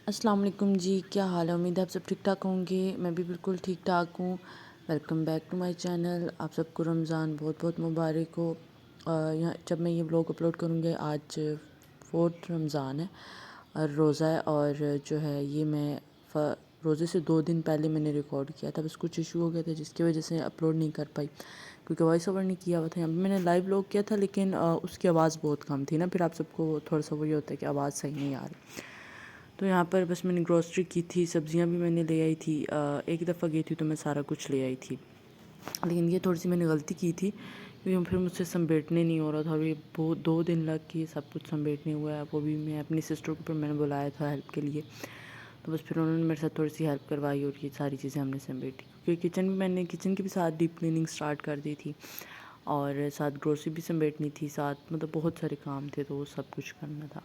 السلام علیکم جی، کیا حال ہے؟ امید ہے آپ سب ٹھیک ٹھاک ہوں گے۔ میں بھی بالکل ٹھیک ٹھاک ہوں۔ Welcome back to my channel. آپ سب کو رمضان بہت بہت مبارک ہو۔ یہاں جب میں یہ بلاگ اپلوڈ کروں گی آج 4 رمضان ہے اور روزہ ہے، اور جو ہے یہ میں روزے سے 2 دن پہلے میں نے ریکارڈ کیا تھا، بس کچھ ایشو ہو گیا تھا جس کی وجہ سے اپلوڈ نہیں کر پائی، کیونکہ وائس اوور نہیں کیا ہوا تھا۔ میں نے لائیو بلاگ کیا تھا لیکن اس کی آواز بہت کم تھی نا، پھر آپ سب کو تھوڑا سا وہی ہوتا ہے کہ آواز صحیح نہیں آ رہی۔ تو یہاں پر بس میں نے گروسری کی تھی، سبزیاں بھی میں نے لے آئی تھی۔ ایک دفعہ گئی تھی تو میں سارا کچھ لے آئی تھی، لیکن یہ تھوڑی سی میں نے غلطی کی تھی کیونکہ پھر مجھ سے سمیٹنے نہیں ہو رہا تھا۔ ابھی 2 دن لگ کے سب کچھ سمیٹنے ہوا ہے، وہ بھی میں اپنی سسٹر کو پھر میں نے بلایا تھا ہیلپ کے لیے، تو بس پھر انہوں نے میرے ساتھ تھوڑی سی ہیلپ کروائی اور یہ ساری چیزیں ہم نے سمیٹی، کیونکہ کچن کی بھی ساتھ ڈیپ کلیننگ سٹارٹ کر دی تھی اور ساتھ گروسری بھی سمیٹنی تھی، ساتھ مطلب بہت سارے کام تھے تو وہ سب کچھ کرنا تھا۔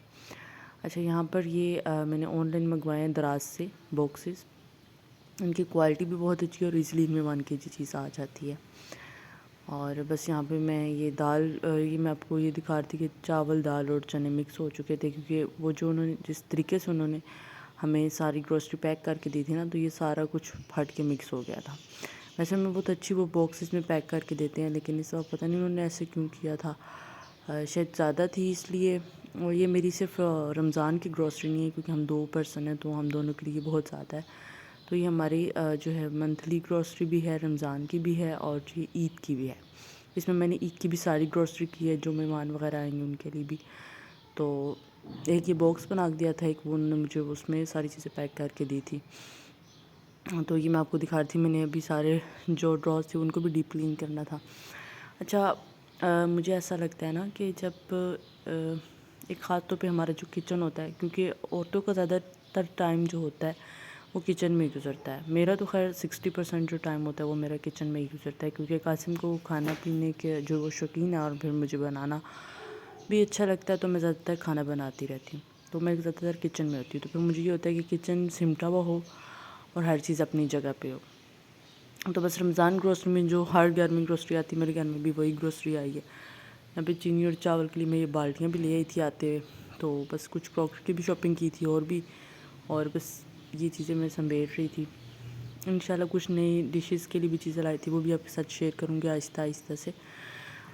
اچھا، یہاں پر یہ میں نے آن لائن منگوائے ہیں دراز سے باکسز، ان کی کوالٹی بھی بہت اچھی ہے اور ایزیلی ان میں 1 kg چیز آ جاتی ہے۔ اور بس یہاں پہ میں یہ دال، یہ میں آپ کو یہ دکھا رہی تھی کہ چاول دال اور چنے مکس ہو چکے تھے، کیونکہ وہ جو انہوں نے جس طریقے سے انہوں نے ہمیں ساری گروسری پیک کر کے دی تھی نا، تو یہ سارا کچھ پھٹ کے مکس ہو گیا تھا۔ ویسے ہمیں بہت اچھی وہ باکسز میں پیک کر کے دیتے ہیں، لیکن اس وقت پتہ نہیں انہوں نے ایسے کیوں کیا تھا، شاید زیادہ تھی اس لیے۔ اور یہ میری صرف رمضان کی گروسری نہیں ہے، کیونکہ ہم 2 پرسن ہیں تو ہم دونوں کے لیے بہت زیادہ ہے، تو یہ ہماری جو ہے منتھلی گروسری بھی ہے، رمضان کی بھی ہے اور یہ عید کی بھی ہے۔ اس میں نے عید کی بھی ساری گروسری کی ہے، جو مہمان وغیرہ آئیں گے ان کے لیے بھی۔ تو ایک یہ باکس بنا دیا تھا، ایک وہ انہوں نے مجھے اس میں ساری چیزیں پیک کر کے دی تھی۔ تو یہ میں آپ کو دکھا رہی تھی، میں نے ابھی سارے جو ڈراز تھے ان کو بھی ڈیپ کلین کرنا تھا۔ اچھا، مجھے ایسا لگتا ہے نا کہ جب ایک خاص طور پہ ہمارا جو کچن ہوتا ہے، کیونکہ عورتوں کا زیادہ تر ٹائم جو ہوتا ہے وہ کچن میں ہی گزرتا ہے۔ میرا تو خیر 60% جو ٹائم ہوتا ہے وہ میرا کچن میں ہی گزرتا ہے، کیونکہ قاسم کو کھانا پینے کے جو وہ شوقین ہے اور پھر مجھے بنانا بھی اچھا لگتا ہے، تو میں زیادہ تر کھانا بناتی رہتی ہوں، تو میں زیادہ تر کچن میں ہوتی ہوں، تو پھر مجھے یہ ہوتا ہے کہ کچن سمٹا ہوا ہو اور ہر چیز اپنی جگہ پہ ہو۔ تو بس رمضان گروسری میں جو ہر گھر میں گروسری آتی ہے، میرے گھر میں بھی وہی گروسری آئی ہے۔ یہاں پہ چینی اور چاول کے لیے میں یہ بالٹیاں بھی لے آئی تھی آتے ہوئے، تو بس کچھ کراکری کی بھی شاپنگ کی تھی اور بس یہ چیزیں میں سمیٹ رہی تھی۔ انشاءاللہ کچھ نئی ڈشز کے لیے بھی چیزیں لائی تھی، وہ بھی آپ کے ساتھ شیئر کروں گی آہستہ آہستہ سے۔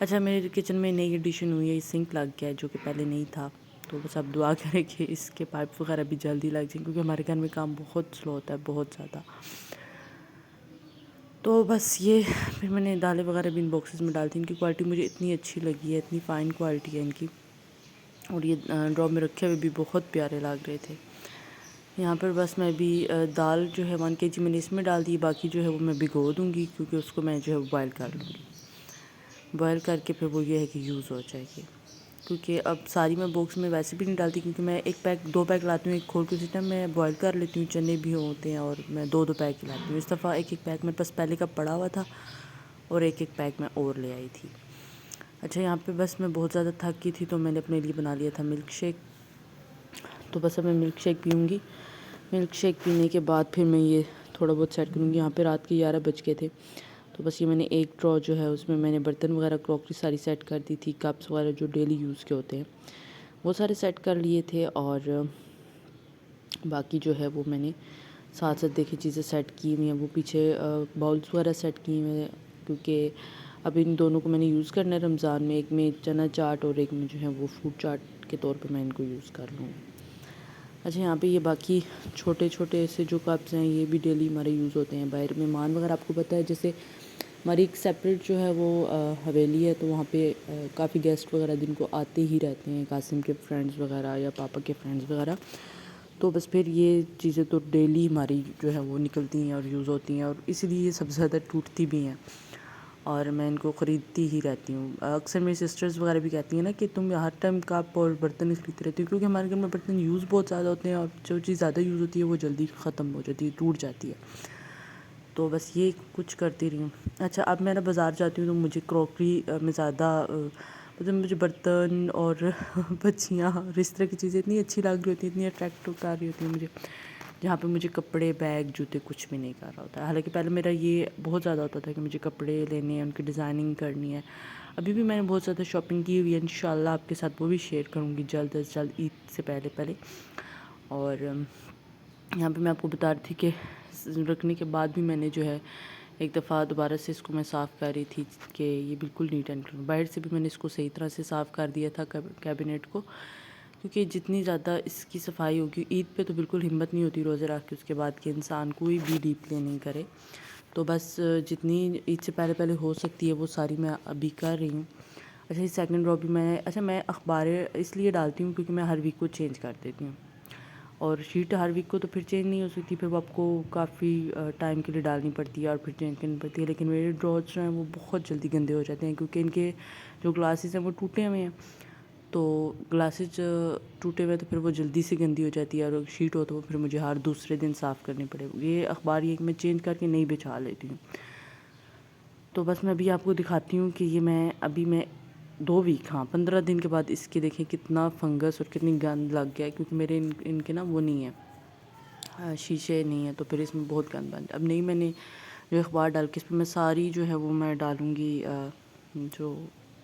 اچھا، میرے کچن میں نئی ایڈیشن ہوئی ہے، سنک لگ گیا ہے جو کہ پہلے نہیں تھا، تو بس آپ دعا کریں کہ اس کے پائپ وغیرہ بھی جلدی لگ جائیں، کیونکہ ہمارے گھر میں کام بہت سلو ہوتا ہے، بہت زیادہ۔ تو بس یہ پھر میں نے دالیں وغیرہ بھی ان باکسز میں ڈال دی۔ ان کی کوالٹی مجھے اتنی اچھی لگی ہے، اتنی فائن کوالٹی ہے ان کی، اور یہ ڈرا میں رکھے ہوئے بھی بہت پیارے لگ رہے تھے۔ یہاں پر بس میں بھی دال جو ہے 1 kg میں نے اس میں ڈال دی، باقی جو ہے وہ میں بھگو دوں گی، کیونکہ اس کو میں جو ہے بوائل کر لوں گی، بوائل کر کے پھر وہ یہ ہے کہ یوز ہو جائے گی، کیونکہ اب ساری میں باکس میں ویسے بھی نہیں ڈالتی، کیونکہ میں 2 پیک لاتی ہوں، ایک کھول کے سسٹم میں بوائل کر لیتی ہوں، چنے بھی ہوتے ہیں اور میں 2 پیک ہی لاتی ہوں۔ اس دفعہ ایک پیک میرے پاس پہلے کا پڑا ہوا تھا اور ایک پیک میں اور لے آئی تھی۔ اچھا، یہاں پہ بس میں بہت زیادہ تھک گئی تھی، تو میں نے اپنے لیے بنا لیا تھا ملک شیک، تو بس اب میں ملک شیک پیوں گی۔ ملک شیک پینے کے بعد پھر میں یہ تھوڑا بہت سیٹ کروں گی۔ یہاں پہ رات کے 11 بج گئے تھے، تو بس یہ میں نے ایک ڈرا جو ہے اس میں نے برتن وغیرہ کراکری ساری سیٹ کر دی تھی، کپس وغیرہ جو ڈیلی یوز کے ہوتے ہیں وہ سارے سیٹ کر لیے تھے، اور باقی جو ہے وہ میں نے ساتھ ساتھ دیکھی چیزیں سیٹ کی ہوئی ہیں، وہ پیچھے باؤلس وغیرہ سیٹ کیے ہوئے ہیں، کیونکہ اب ان دونوں کو میں نے یوز کرنا ہے رمضان میں، ایک میں چنا چاٹ اور ایک میں جو ہے وہ فروٹ چاٹ کے طور پہ میں ان کو یوز کر لوں گی۔ اچھا، یہاں پہ یہ باقی چھوٹے چھوٹے سے جو کپس ہیں یہ بھی ڈیلی ہمارے یوز ہوتے ہیں، باہر مہمان وغیرہ آپ کو پتہ ہے، جیسے ہماری ایک سیپریٹ جو ہے وہ حویلی ہے، تو وہاں پہ کافی گیسٹ وغیرہ دن کو آتے ہی رہتے ہیں، قاسم کے فرینڈز وغیرہ یا پاپا کے فرینڈز وغیرہ، تو بس پھر یہ چیزیں تو ڈیلی ہماری جو ہے وہ نکلتی ہیں اور یوز ہوتی ہیں، اور اسی لیے یہ سب سے زیادہ ٹوٹتی بھی ہیں اور میں ان کو خریدتی ہی رہتی ہوں۔ اکثر میری سسٹرز وغیرہ بھی کہتی ہیں نا کہ تم ہر ٹائم کپ اور برتن خریدتی رہتی ہو، کیونکہ ہمارے گھر میں برتن یوز بہت زیادہ ہوتے ہیں، اور جو چیز زیادہ یوز ہوتی ہے وہ جلدی ختم ہو جاتی ہے، ٹوٹ جاتی ہے، تو بس یہ کچھ کرتی رہی ہوں۔ اچھا، اب میں نا بازار جاتی ہوں تو مجھے کراکری میں زیادہ مطلب مجھے برتن اور بچیاں اور اس طرح کی چیزیں اتنی اچھی لگ رہی ہوتی ہیں، اتنی اٹریکٹو کر رہی ہوتی ہیں مجھے، جہاں پہ مجھے کپڑے، بیگ، جوتے کچھ بھی نہیں کر رہا ہوتا ہے۔ حالانکہ پہلے میرا یہ بہت زیادہ ہوتا تھا کہ مجھے کپڑے لینے ہیں، ان کی ڈیزائننگ کرنی ہے۔ ابھی بھی میں نے بہت زیادہ شاپنگ کی ہوئی ہے، انشاءاللہ آپ کے ساتھ وہ بھی شیئر کروں گی جلد از جلد، عید سے پہلے۔ اور یہاں پہ میں آپ کو بتا رہی تھی کہ رکھنے کے بعد بھی میں نے جو ہے ایک دفعہ دوبارہ سے اس کو میں صاف کر رہی تھی کہ یہ بالکل نیٹ اینڈ کلین. باہر سے بھی میں نے اس کو صحیح طرح سے صاف کر دیا تھا کیبنٹ کو، کیونکہ جتنی زیادہ اس کی صفائی ہوگی، عید پہ تو بالکل ہمت نہیں ہوتی روزے رکھ کے اس کے بعد کہ انسان کوئی بھی ڈیپ کلیننگ کرے. تو بس جتنی عید سے پہلے پہلے ہو سکتی ہے وہ ساری میں ابھی کر رہی ہوں. اچھا یہ سیکنڈ رو بھی میں اخباریں اس لیے ڈالتی ہوں کیونکہ میں ہر ویک کو چینج کر دیتی ہوں، اور شیٹ ہر ویک کو تو پھر چینج نہیں ہو سکتی، پھر وہ آپ کو کافی ٹائم کے لیے ڈالنی پڑتی ہے اور پھر چینج کرنی پڑتی ہے. لیکن میرے ڈراز جو ہیں وہ بہت جلدی گندے ہو جاتے ہیں کیونکہ ان کے جو گلاسز ہیں وہ ٹوٹے ہوئے ہیں. تو گلاسز ٹوٹے ہوئے تو پھر وہ جلدی سے گندی ہو جاتی ہے، اور شیٹ ہو تو وہ پھر مجھے ہر دوسرے دن صاف کرنی پڑے. یہ اخبار یہ کہ میں چینج کر کے نہیں بچھا لیتی ہوں. تو بس میں ابھی آپ کو دکھاتی ہوں کہ یہ میں 2 ویک 15 دن کے بعد اس کے دیکھیں کتنا فنگس اور کتنی گند لگ گیا ہے، کیونکہ میرے ان کے نا وہ نہیں ہے، شیشے نہیں ہیں، تو پھر اس میں بہت گند بن. اب نہیں، میں نے جو اخبار ڈال کے اس پہ میں ساری جو ہے وہ میں ڈالوں گی، جو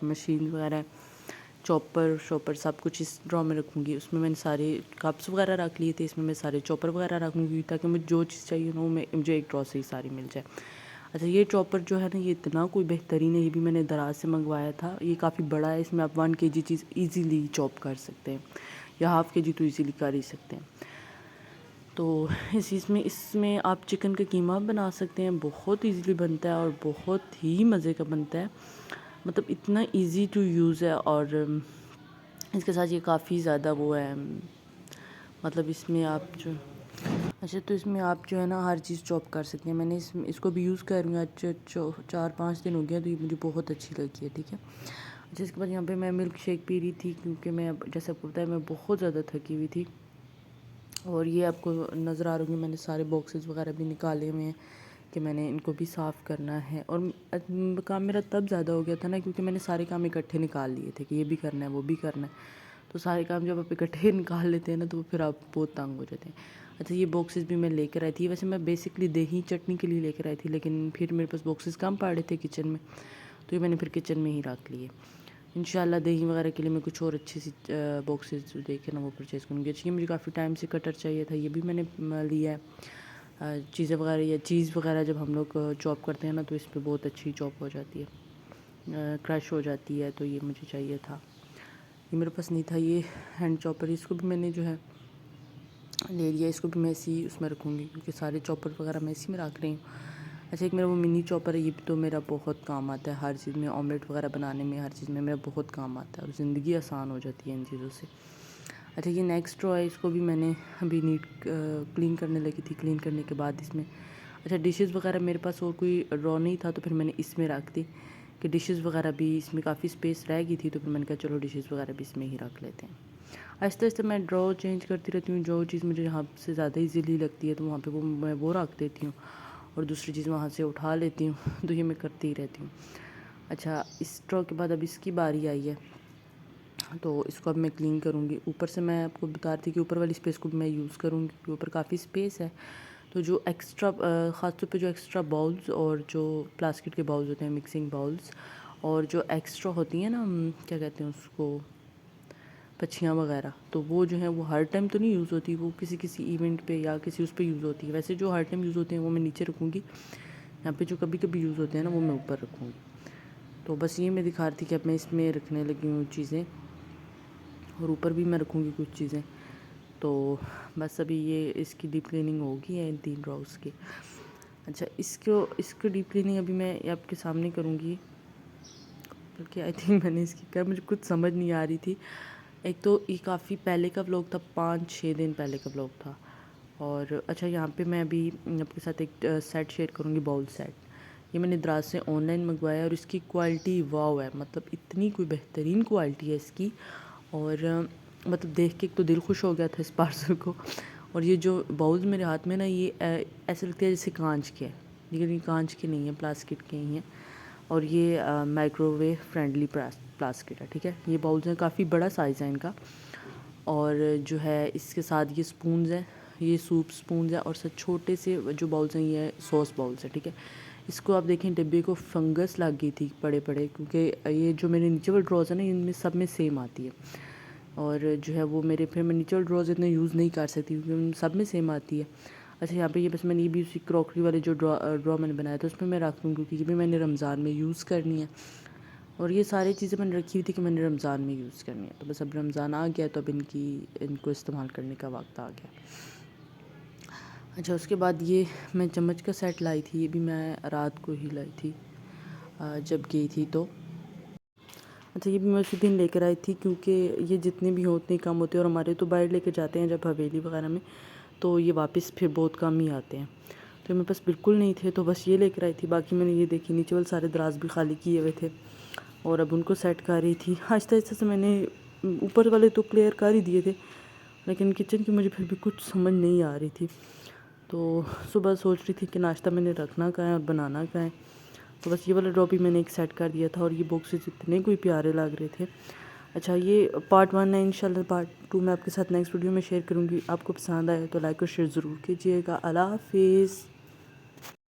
مشین وغیرہ ہے، چاپر سب کچھ اس ڈرا میں رکھوں گی. اس میں نے سارے کپس وغیرہ رکھ لیے تھے، اس میں سارے چاپر وغیرہ رکھوں گی تاکہ مجھے جو چیز چاہیے نا وہ مجھے ایک ڈرا سے ہی ساری مل جائے. اچھا یہ چاپر جو ہے نا یہ اتنا کوئی بہترین ہے، یہ بھی میں نے دراز سے منگوایا تھا. یہ کافی بڑا ہے، اس میں آپ 1 kg چیز ایزیلی چاپ کر سکتے ہیں، یا 1/2 kg تو ایزیلی کر ہی سکتے ہیں. تو اس میں آپ چکن کا قیمہ بنا سکتے ہیں، بہت ایزیلی بنتا ہے اور بہت ہی مزے کا بنتا ہے. مطلب اتنا ایزی ٹو یوز ہے، اور اس کے ساتھ یہ کافی زیادہ وہ ہے، مطلب اس میں آپ جو ہے نا ہر چیز چاپ کر سکتے ہیں. میں نے اس کو بھی یوز کر رہی ہوں، 4-5 دن ہو گیا، تو یہ مجھے بہت اچھی لگی ہے. ٹھیک ہے. اچھا اس کے بعد یہاں پہ میں ملک شیک پی رہی تھی، کیونکہ میں جیسے آپ کو بتایا میں بہت زیادہ تھکی ہوئی تھی. اور یہ آپ کو نظر آ رہی ہوں، میں نے سارے باکسز وغیرہ بھی نکالے ہوئے ہیں کہ میں نے ان کو بھی صاف کرنا ہے. اور کام میرا تب زیادہ ہو گیا تھا نا، کیونکہ میں نے سارے کام اکٹھے نکال لیے تھے کہ یہ بھی کرنا ہے وہ بھی کرنا ہے. تو سارے کام جب آپ اکٹھے نکال لیتے ہیں نا تو پھر آپ بہت تنگ ہو جاتے ہیں. اچھا یہ باکسز بھی میں لے کر آئی تھی. ویسے میں بیسکلی دہی چٹنی کے لیے لے کر آئی تھی، لیکن پھر میرے پاس باکسز کم پڑ رہے تھے کچن میں، تو یہ میں نے پھر کچن میں ہی رکھ لیے. انشاءاللہ دہی وغیرہ کے لیے میں کچھ اور اچھی سی باکسز دیکھے نا وہ پرچیز کروں گی. اچھا یہ مجھے کافی ٹائم سے کٹر چاہیے تھا، یہ بھی میں نے لیا ہے. چیزیں وغیرہ یا چیز وغیرہ جب ہم لوگ چاپ کرتے ہیں نا تو اس پہ بہت اچھی چاپ ہو جاتی ہے، کرش ہو جاتی ہے، تو یہ مجھے چاہیے تھا. یہ میرے پاس نہیں تھا یہ ہینڈ چاپر، اس کو بھی میں نے جو ہے لے لیا. اس کو بھی میں اسی اس میں رکھوں گی کیونکہ سارے چاپر وغیرہ میں اسی میں رکھ رہی ہوں. اچھا ایک میرا وہ منی چاپر ہے، یہ بھی تو میرا بہت کام آتا ہے ہر چیز میں، آملیٹ وغیرہ بنانے میں، ہر چیز میں میرا بہت کام آتا ہے اور زندگی آسان ہو جاتی ہے ان چیزوں سے. اچھا یہ نیکسٹ رو ہے، اس کو بھی میں نے ابھی نیٹ کلین کرنے لگی تھی. کلین کرنے کے بعد اس میں اچھا ڈشز وغیرہ میرے پاس اور کوئی رو نہیں تھا، تو پھر میں نے اس میں رکھ دی کہ ڈشز وغیرہ بھی اس میں کافی اسپیس رہ گئی تھی، تو پھر میں نے کہا چلو ڈشز وغیرہ بھی اس میں ہی رکھ لیتے ہیں. آہستہ آہستہ میں ڈرا چینج کرتی رہتی ہوں، جو چیز مجھے یہاں سے زیادہ ایزیلی لگتی ہے تو وہاں پہ میں وہ رکھ دیتی ہوں، اور دوسری چیز وہاں سے اٹھا لیتی ہوں. تو یہ میں کرتی ہی رہتی ہوں. اچھا اس ڈرا کے بعد اب اس کی باری آئی ہے، تو اس کو اب میں کلین کروں گی. اوپر سے میں آپ کو بتا رہی تھی کہ اوپر والی اسپیس کو بھی میں یوز کروں گی کیونکہ اوپر کافی اسپیس ہے. تو جو ایکسٹرا خاص طور پہ جو ایکسٹرا باؤلز اور جو پلاسٹک کے باؤلز ہوتے ہیں، مکسنگ باؤلز، اور جو ایکسٹرا ہوتی ہیں نا کیا کہتے ہیں اس کو، پچھیاں وغیرہ، تو وہ جو ہیں وہ ہر ٹائم تو نہیں یوز ہوتی، وہ کسی ایونٹ پہ یا کسی اس پہ یوز ہوتی ہے. ویسے جو ہر ٹائم یوز ہوتے ہیں وہ میں نیچے رکھوں گی، یہاں پہ جو کبھی کبھی یوز ہوتے ہیں نا وہ میں اوپر رکھوں گی. تو بس یہ میں دکھا رہی تھی کہ اب میں اس میں رکھنے لگی ہوں چیزیں، اور اوپر بھی میں رکھوں گی کچھ چیزیں. تو بس ابھی یہ اس کی ڈیپ کلیننگ ہوگی ہے ان 3 ڈراؤز کی. اچھا اس کو ڈیپ کلیننگ ابھی میں آپ کے سامنے کروں گی، بلکہ آئی تھنک میں نے اس کی کیا مجھے کچھ سمجھ نہیں آ رہی تھی. ایک تو یہ کافی پہلے کا ولاگ تھا، 5-6 دن پہلے کا ولاگ تھا. اور اچھا یہاں پہ میں ابھی آپ کے ساتھ ایک سیٹ شیئر کروں گی، باؤل سیٹ. یہ میں نے دراز سے آن لائن منگوایا، اور اس کی کوالٹی واو ہے، مطلب اتنی کوئی بہترین کوالٹی ہے اس کی. اور مطلب دیکھ کے ایک تو دل خوش ہو گیا تھا اس پارسل کو. اور یہ جو باؤلز میرے ہاتھ میں نا یہ ایسے لگتے ہیں جیسے کانچ کے ہے، لیکن یہ کانچ کے نہیں ہیں، پلاسٹک کے ہی ہیں. اور یہ مائکرو ویو فرینڈلی پلاسٹک ہے. ٹھیک ہے. یہ باؤلز ہیں، کافی بڑا سائز ہے ان کا. اور جو ہے اس کے ساتھ یہ سپونز ہیں، یہ سوپ سپونز ہیں، اور سب چھوٹے سے جو باؤلز ہیں یہ سوس باؤلز ہیں. ٹھیک ہے. اس کو آپ دیکھیں ڈبے کو فنگس لگ گئی تھی بڑے کیونکہ یہ جو میرے نیچے وہ ڈراز ہیں نا ان میں سب میں سیم آتی ہے. اور جو ہے وہ میرے پھر میں نیچے والے ڈراز اتنے یوز نہیں کر سکتی کیونکہ سب میں سیم آتی ہے. اچھا یہاں پہ یہ بس میں نے یہ بھی اسی کراکری والے جو ڈرا میں نے بنایا تھا اس میں رکھ دوں کیونکہ یہ بھی میں نے رمضان میں یوز کرنی ہے. اور یہ ساری چیزیں میں نے رکھی ہوئی تھی کہ میں نے رمضان میں یوز کرنی ہے. تو بس اب رمضان آ گیا تو اب ان کو استعمال کرنے کا وقت آ گیا. اچھا اس کے بعد یہ میں چمچ کا سیٹ لائی تھی. یہ بھی میں رات کو ہی لائی تھی جب گئی تھی تو. اچھا یہ بھی میں اسی دن لے کر آئی تھی کیونکہ یہ جتنے بھی ہوں اتنے کم ہوتے ہیں. اور ہمارے تو باہر لے کے جاتے ہیں جب حویلی وغیرہ میں تو یہ واپس پھر بہت کم ہی آتے ہیں. تو میرے پاس بالکل نہیں تھے تو بس یہ لے کر آئی تھی. باقی میں نے یہ دیکھی نیچے والے سارے دراز بھی خالی کیے ہوئے تھے اور اب ان کو سیٹ کر رہی تھی. آہستہ آہستہ سے میں نے اوپر والے تو کلیئر کر ہی دیے تھے لیکن کچن کی مجھے پھر بھی کچھ سمجھ نہیں آ رہی تھی. تو صبح سوچ رہی تھی کہ ناشتہ میں نے رکھنا کہاں ہے اور بنانا کہاں ہے. تو بس یہ والا ڈرا بھی میں نے ایک سیٹ کر دیا تھا اور یہ باکسز اتنے کوئی پیارے لگ رہے تھے. اچھا یہ پارٹ 1 ہے. انشاءاللہ پارٹ 2 میں آپ کے ساتھ نیکسٹ ویڈیو میں شیئر کروں گی. آپ کو پسند آئے تو لائک اور شیئر ضرور کیجیے گا. اللہ حافظ.